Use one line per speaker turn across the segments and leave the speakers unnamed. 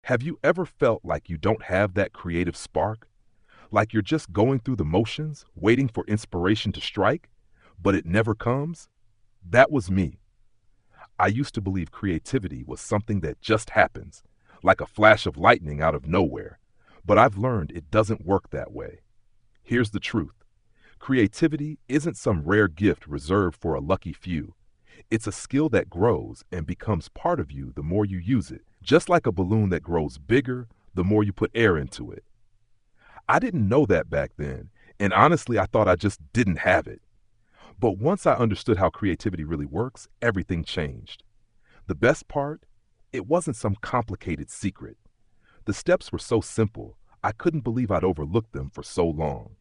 Have you ever felt like you don't have that creative spark? Like you're just going through the motions, waiting for inspiration to strike, but it never comes? That was me. I used to believe creativity was something that just happens, like a flash of lightning out of nowhere. But I've learned it doesn't work that way. Here's the truth. Creativity isn't some rare gift reserved for a lucky few. It's a skill that grows and becomes part of you the more you use it, just like a balloon that grows bigger the more you put air into it. I didn't know that back then, and honestly, I thought I just didn't have it. But once I understood how creativity really works, everything changed. The best part? It wasn't some complicated secret. The steps were so simple, I couldn't believe I'd overlooked them for so long.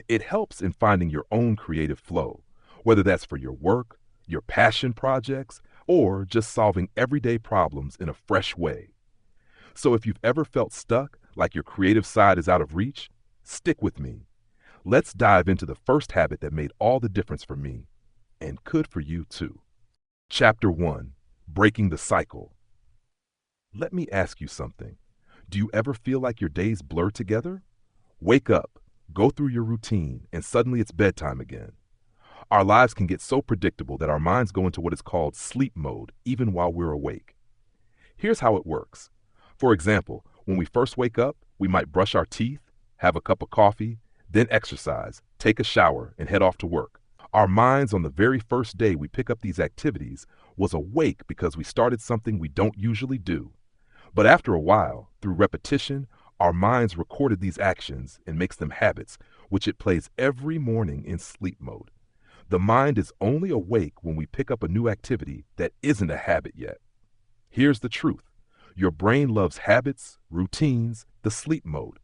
It helps in finding your own creative flow, whether that's for your work, your passion projects, or just solving everyday problems in a fresh way. So if you've ever felt stuck, like your creative side is out of reach, stick with me. Let's dive into the first habit that made all the difference for me, and could for you too. Chapter 1: Breaking the Cycle. Let me ask you something. Do you ever feel like your days blur together? Wake up, go through your routine, and suddenly it's bedtime again. Our lives can get so predictable that our minds go into what is called sleep mode even while we're awake. Here's how it works. For example, when we first wake up, we might brush our teeth, have a cup of coffee, then exercise, take a shower, and head off to work. Our minds on the very first day we pick up these activities was awake because we started something we don't usually do. But after a while, through repetition, our minds recorded these actions and makes them habits, which it plays every morning in sleep mode. The mind is only awake when we pick up a new activity that isn't a habit yet. Here's the truth. Your brain loves habits, routines, the sleep mode.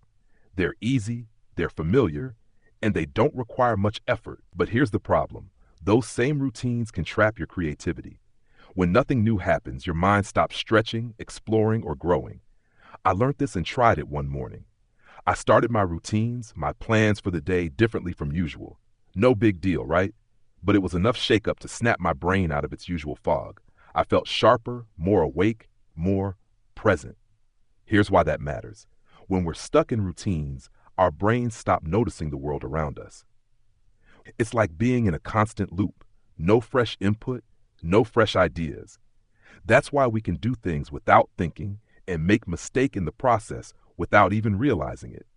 They're easy, they're familiar, and they don't require much effort. But here's the problem. Those same routines can trap your creativity. When nothing new happens, your mind stops stretching, exploring, or growing. I learned this and tried it one morning. I started my routines, my plans for the day differently from usual. No big deal, right? But it was enough shakeup to snap my brain out of its usual fog. I felt sharper, more awake, more present. Here's why that matters. When we're stuck in routines, our brains stop noticing the world around us. It's like being in a constant loop. No fresh input, no fresh ideas. That's why we can do things without thinking and make mistakes in the process without even realizing it.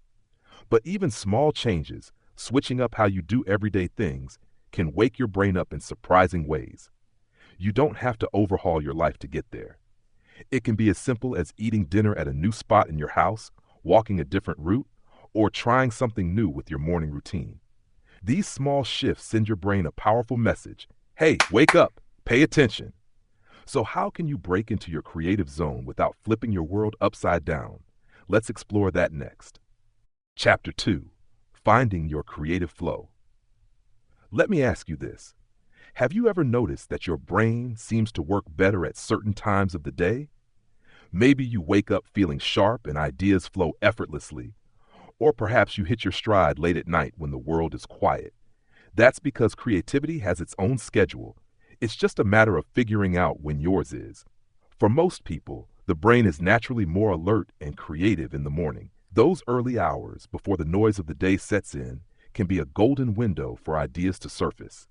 But even small changes, switching up how you do everyday things, can wake your brain up in surprising ways. You don't have to overhaul your life to get there. It can be as simple as eating dinner at a new spot in your house, walking a different route, or trying something new with your morning routine. These small shifts send your brain a powerful message. Hey, wake up, pay attention. So how can you break into your creative zone without flipping your world upside down? Let's explore that next. Chapter 2: Finding your creative flow. Let me ask you this. Have you ever noticed that your brain seems to work better at certain times of the day? Maybe you wake up feeling sharp and ideas flow effortlessly. Or perhaps you hit your stride late at night when the world is quiet. That's because creativity has its own schedule. It's just a matter of figuring out when yours is. For most people, the brain is naturally more alert and creative in the morning. Those early hours before the noise of the day sets in can be a golden window for ideas to surface.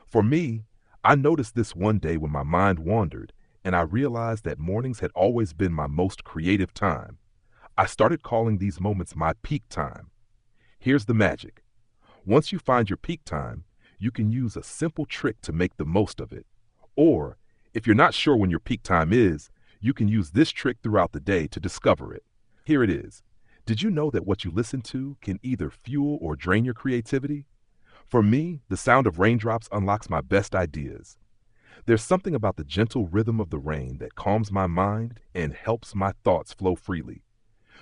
For me, I noticed this one day when my mind wandered and I realized that mornings had always been my most creative time. I started calling these moments my peak time. Here's the magic. Once you find your peak time, you can use a simple trick to make the most of it. Or, if you're not sure when your peak time is, you can use this trick throughout the day to discover it. Here it is. Did you know that what you listen to can either fuel or drain your creativity? For me, the sound of raindrops unlocks my best ideas. There's something about the gentle rhythm of the rain that calms my mind and helps my thoughts flow freely.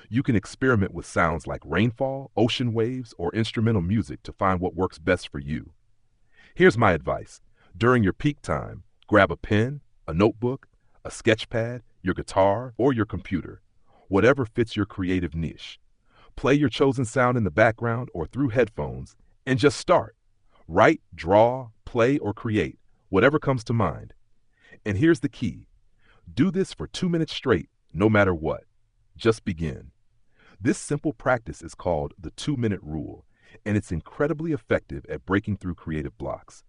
You can experiment with sounds like rainfall, ocean waves, or instrumental music to find what works best for you. Here's my advice. During your peak time, grab a pen, a notebook, a sketch pad, your guitar, or your computer, whatever fits your creative niche. Play your chosen sound in the background or through headphones, and just start. Write, draw, play, or create, whatever comes to mind. And here's the key. Do this for 2 minutes straight, no matter what. Just begin. This simple practice is called the 2-minute rule, and it's incredibly effective at breaking through creative blocks.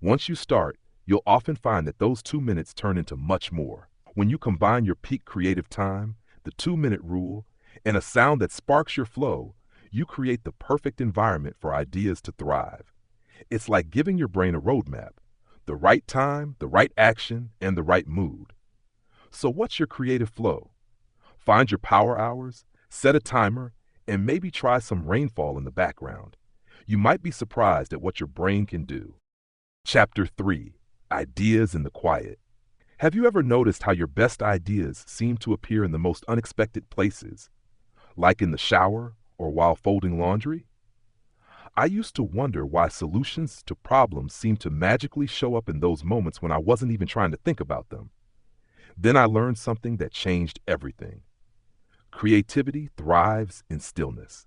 Once you start, you'll often find that those 2 minutes turn into much more. When you combine your peak creative time, the 2-minute rule, and a sound that sparks your flow, you create the perfect environment for ideas to thrive. It's like giving your brain a roadmap, the right time, the right action, and the right mood. So what's your creative flow? Find your power hours, set a timer, and maybe try some rainfall in the background. You might be surprised at what your brain can do. Chapter 3: Ideas in the Quiet. Have you ever noticed how your best ideas seem to appear in the most unexpected places, like in the shower or while folding laundry? I used to wonder why solutions to problems seemed to magically show up in those moments when I wasn't even trying to think about them. Then I learned something that changed everything. Creativity thrives in stillness.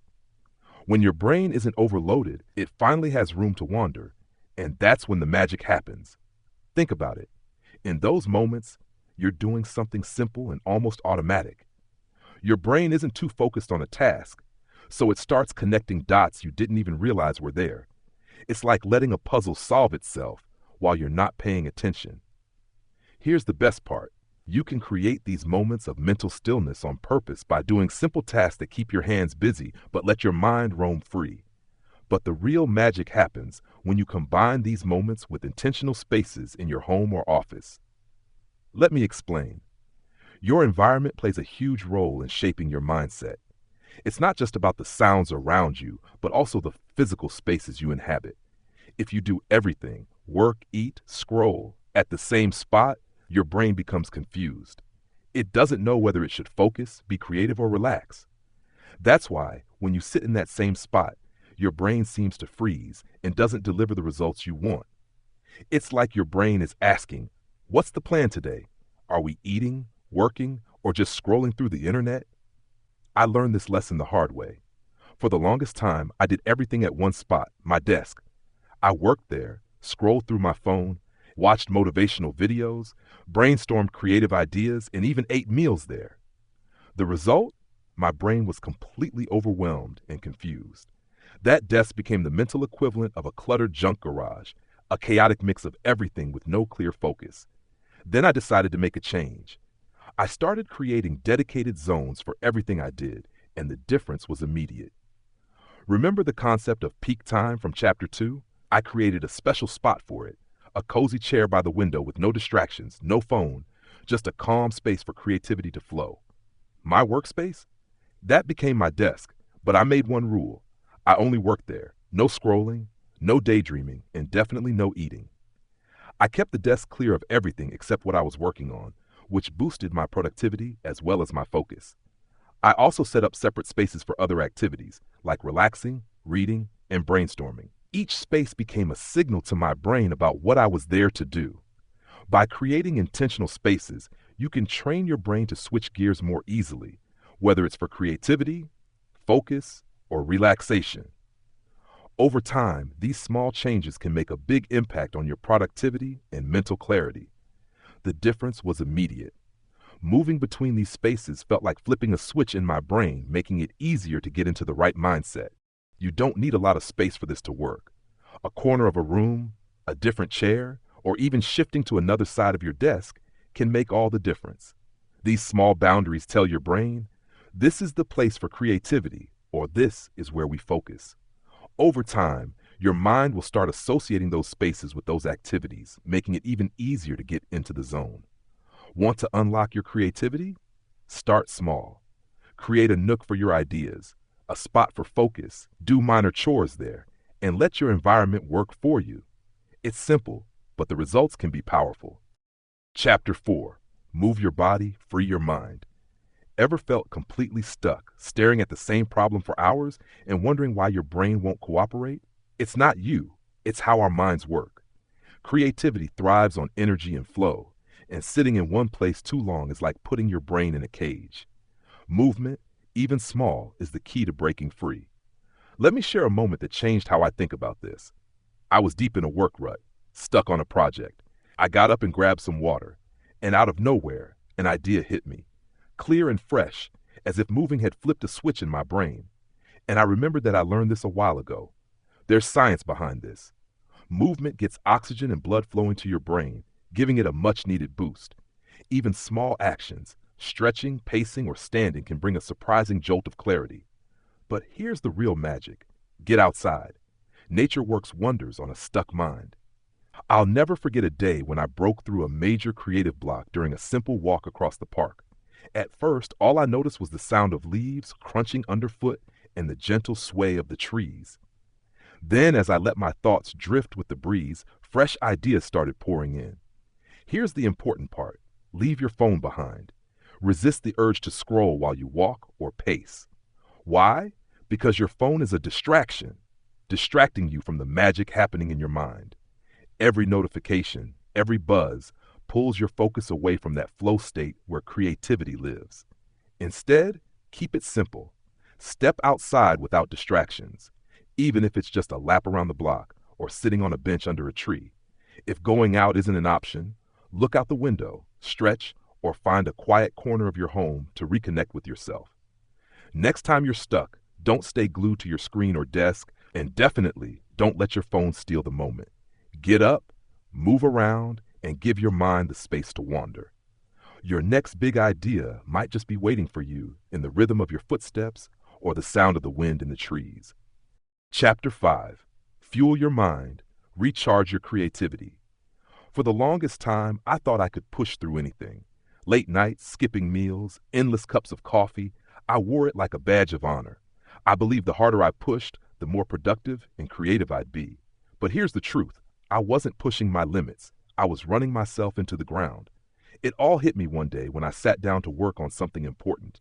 When your brain isn't overloaded, it finally has room to wander, and that's when the magic happens. Think about it. In those moments, you're doing something simple and almost automatic. Your brain isn't too focused on a task, so it starts connecting dots you didn't even realize were there. It's like letting a puzzle solve itself while you're not paying attention. Here's the best part. You can create these moments of mental stillness on purpose by doing simple tasks that keep your hands busy but let your mind roam free. But the real magic happens when you combine these moments with intentional spaces in your home or office. Let me explain. Your environment plays a huge role in shaping your mindset. It's not just about the sounds around you, but also the physical spaces you inhabit. If you do everything, work, eat, scroll, at the same spot, your brain becomes confused. It doesn't know whether it should focus, be creative, or relax. That's why, when you sit in that same spot, your brain seems to freeze and doesn't deliver the results you want. It's like your brain is asking, what's the plan today? Are we eating, working, or just scrolling through the internet? I learned this lesson the hard way. For the longest time, I did everything at one spot, my desk. I worked there, scrolled through my phone, watched motivational videos, brainstormed creative ideas, and even ate meals there. The result? My brain was completely overwhelmed and confused. That desk became the mental equivalent of a cluttered junk garage, a chaotic mix of everything with no clear focus. Then I decided to make a change. I started creating dedicated zones for everything I did, and the difference was immediate. Remember the concept of peak time from Chapter 2? I created a special spot for it, a cozy chair by the window with no distractions, no phone, just a calm space for creativity to flow. My workspace? That became my desk, but I made one rule. I only worked there. No scrolling, no daydreaming, and definitely no eating. I kept the desk clear of everything except what I was working on, which boosted my productivity as well as my focus. I also set up separate spaces for other activities, like relaxing, reading, and brainstorming. Each space became a signal to my brain about what I was there to do. By creating intentional spaces, you can train your brain to switch gears more easily, whether it's for creativity, focus, or relaxation. Over time, these small changes can make a big impact on your productivity and mental clarity. The difference was immediate. Moving between these spaces felt like flipping a switch in my brain, making it easier to get into the right mindset. You don't need a lot of space for this to work. A corner of a room, a different chair, or even shifting to another side of your desk can make all the difference. These small boundaries tell your brain, this is the place for creativity, or this is where we focus. Over time, your mind will start associating those spaces with those activities, making it even easier to get into the zone. Want to unlock your creativity? Start small. Create a nook for your ideas, a spot for focus, do minor chores there, and let your environment work for you. It's simple, but the results can be powerful. Chapter 4: Move your body, free your mind. Ever felt completely stuck, staring at the same problem for hours and wondering why your brain won't cooperate? It's not you, it's how our minds work. Creativity thrives on energy and flow, and sitting in one place too long is like putting your brain in a cage. Movement, even small, is the key to breaking free. Let me share a moment that changed how I think about this. I was deep in a work rut, stuck on a project. I got up and grabbed some water, and out of nowhere, an idea hit me. Clear and fresh, as if moving had flipped a switch in my brain. And I remembered that I learned this a while ago. There's science behind this. Movement gets oxygen and blood flowing to your brain, giving it a much-needed boost. Even small actions, stretching, pacing, or standing can bring a surprising jolt of clarity. But here's the real magic. Get outside. Nature works wonders on a stuck mind. I'll never forget a day when I broke through a major creative block during a simple walk across the park. At first, all I noticed was the sound of leaves crunching underfoot and the gentle sway of the trees. Then, as I let my thoughts drift with the breeze, fresh ideas started pouring in. Here's the important part. Leave your phone behind. Resist the urge to scroll while you walk or pace. Why? Because your phone is a distraction, distracting you from the magic happening in your mind. Every notification, every buzz pulls your focus away from that flow state where creativity lives. Instead, keep it simple. Step outside without distractions, even if it's just a lap around the block or sitting on a bench under a tree. If going out isn't an option, look out the window, stretch, or find a quiet corner of your home to reconnect with yourself. Next time you're stuck, don't stay glued to your screen or desk, and definitely don't let your phone steal the moment. Get up, move around, and give your mind the space to wander. Your next big idea might just be waiting for you in the rhythm of your footsteps or the sound of the wind in the trees. Chapter 5. Fuel your mind, recharge your creativity. For the longest time, I thought I could push through anything. Late nights, skipping meals, endless cups of coffee, I wore it like a badge of honor. I believed the harder I pushed, the more productive and creative I'd be. But here's the truth. I wasn't pushing my limits. I was running myself into the ground. It all hit me one day when I sat down to work on something important.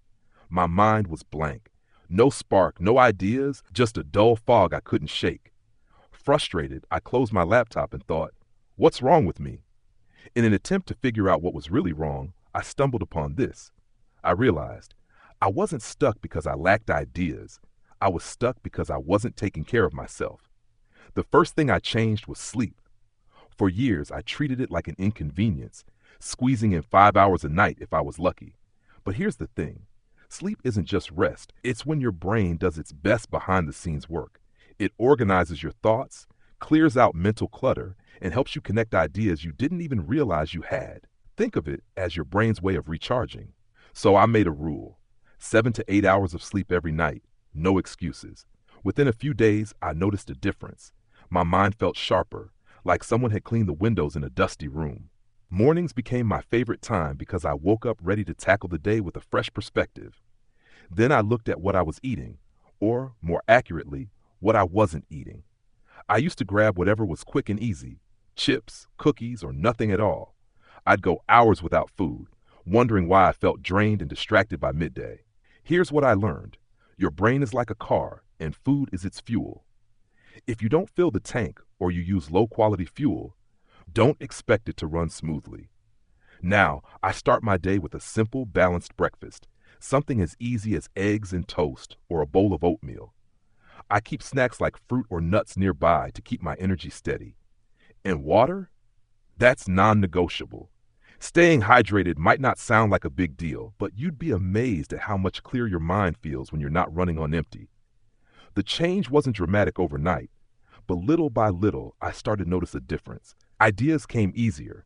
My mind was blank. No spark, no ideas, just a dull fog I couldn't shake. Frustrated, I closed my laptop and thought, what's wrong with me? In an attempt to figure out what was really wrong, I stumbled upon this. I realized I wasn't stuck because I lacked ideas. I was stuck because I wasn't taking care of myself. The first thing I changed was sleep. For years, I treated it like an inconvenience, squeezing in 5 hours a night if I was lucky. But here's the thing. Sleep isn't just rest. It's when your brain does its best behind-the-scenes work. It organizes your thoughts, clears out mental clutter, and helps you connect ideas you didn't even realize you had. Think of it as your brain's way of recharging. So I made a rule. 7 to 8 hours of sleep every night. No excuses. Within a few days, I noticed a difference. My mind felt sharper, like someone had cleaned the windows in a dusty room. Mornings became my favorite time because I woke up ready to tackle the day with a fresh perspective. Then I looked at what I was eating, or more accurately, what I wasn't eating. I used to grab whatever was quick and easy, chips, cookies, or nothing at all. I'd go hours without food, wondering why I felt drained and distracted by midday. Here's what I learned. Your brain is like a car, and food is its fuel. If you don't fill the tank or you use low-quality fuel, don't expect it to run smoothly. Now, I start my day with a simple, balanced breakfast, something as easy as eggs and toast or a bowl of oatmeal. I keep snacks like fruit or nuts nearby to keep my energy steady. And water? That's non-negotiable. Staying hydrated might not sound like a big deal, but you'd be amazed at how much clearer your mind feels when you're not running on empty. The change wasn't dramatic overnight, but little by little, I started to notice a difference. Ideas came easier.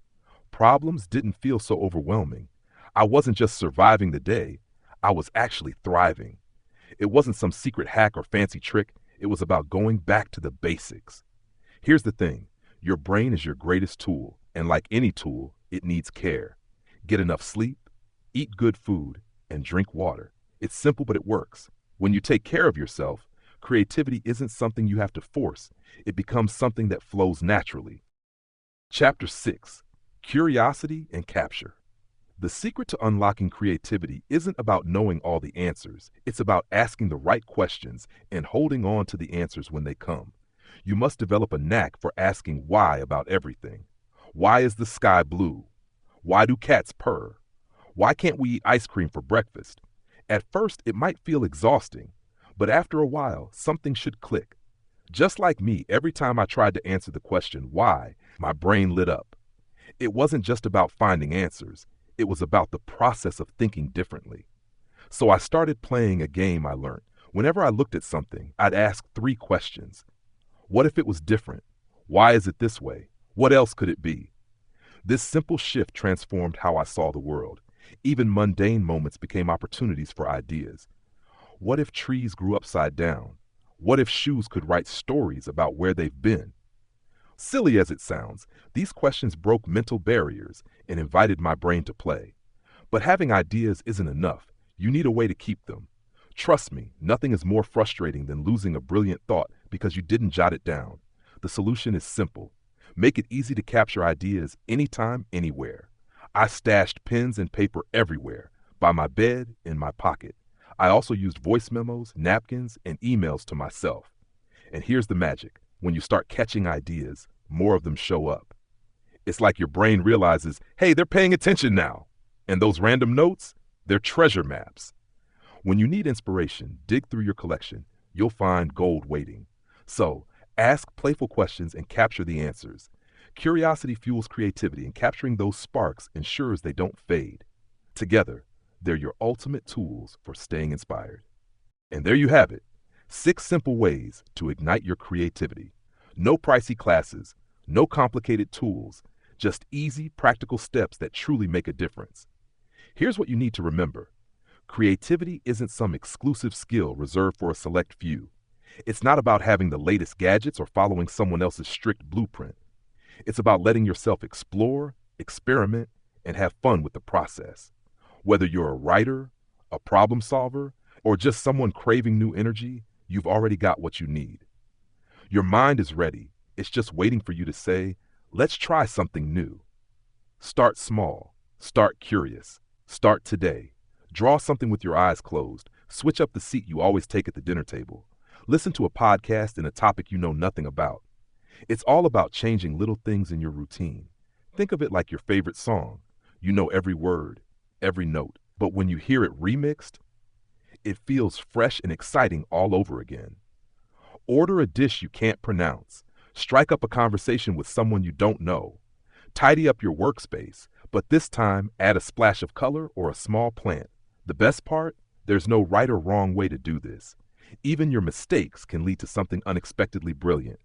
Problems didn't feel so overwhelming. I wasn't just surviving the day, I was actually thriving. It wasn't some secret hack or fancy trick, it was about going back to the basics. Here's the thing, your brain is your greatest tool, and like any tool, it needs care. Get enough sleep, eat good food, and drink water. It's simple, but it works. When you take care of yourself, creativity isn't something you have to force. It becomes something that flows naturally. Chapter 6. Curiosity and Capture. The secret to unlocking creativity isn't about knowing all the answers. It's about asking the right questions and holding on to the answers when they come. You must develop a knack for asking why about everything. Why is the sky blue? Why do cats purr? Why can't we eat ice cream for breakfast? At first, it might feel exhausting, but after a while, something should click. Just like me, every time I tried to answer the question why, my brain lit up. It wasn't just about finding answers. It was about the process of thinking differently. So I started playing a game I learned. Whenever I looked at something, I'd ask 3 questions. What if it was different? Why is it this way? What else could it be? This simple shift transformed how I saw the world. Even mundane moments became opportunities for ideas. What if trees grew upside down? What if shoes could write stories about where they've been? Silly as it sounds, these questions broke mental barriers and invited my brain to play. But having ideas isn't enough. You need a way to keep them. Trust me, nothing is more frustrating than losing a brilliant thought because you didn't jot it down. The solution is simple. Make it easy to capture ideas anytime, anywhere. I stashed pens and paper everywhere, by my bed, in my pocket. I also used voice memos, napkins, and emails to myself. And here's the magic. When you start catching ideas, more of them show up. It's like your brain realizes, hey, they're paying attention now. And those random notes, they're treasure maps. When you need inspiration, dig through your collection. You'll find gold waiting. So, ask playful questions and capture the answers. Curiosity fuels creativity, and capturing those sparks ensures they don't fade. Together, they're your ultimate tools for staying inspired. And there you have it. 6 simple ways to ignite your creativity. No pricey classes, no complicated tools, just easy, practical steps that truly make a difference. Here's what you need to remember. Creativity isn't some exclusive skill reserved for a select few. It's not about having the latest gadgets or following someone else's strict blueprint. It's about letting yourself explore, experiment, and have fun with the process. Whether you're a writer, a problem solver, or just someone craving new energy, you've already got what you need. Your mind is ready. It's just waiting for you to say, let's try something new. Start small. Start curious. Start today. Draw something with your eyes closed. Switch up the seat you always take at the dinner table. Listen to a podcast in a topic you know nothing about. It's all about changing little things in your routine. Think of it like your favorite song. You know every word, every note, but when you hear it remixed, it feels fresh and exciting all over again. Order a dish you can't pronounce. Strike up a conversation with someone you don't know. Tidy up your workspace, but this time add a splash of color or a small plant. The best part? There's no right or wrong way to do this. Even your mistakes can lead to something unexpectedly brilliant.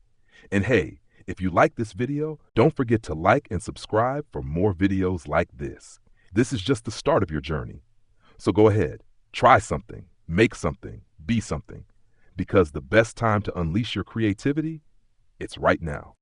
And hey, if you like this video, don't forget to like and subscribe for more videos like this. This is just the start of your journey. So go ahead, try something, make something, be something. Because the best time to unleash your creativity, it's right now.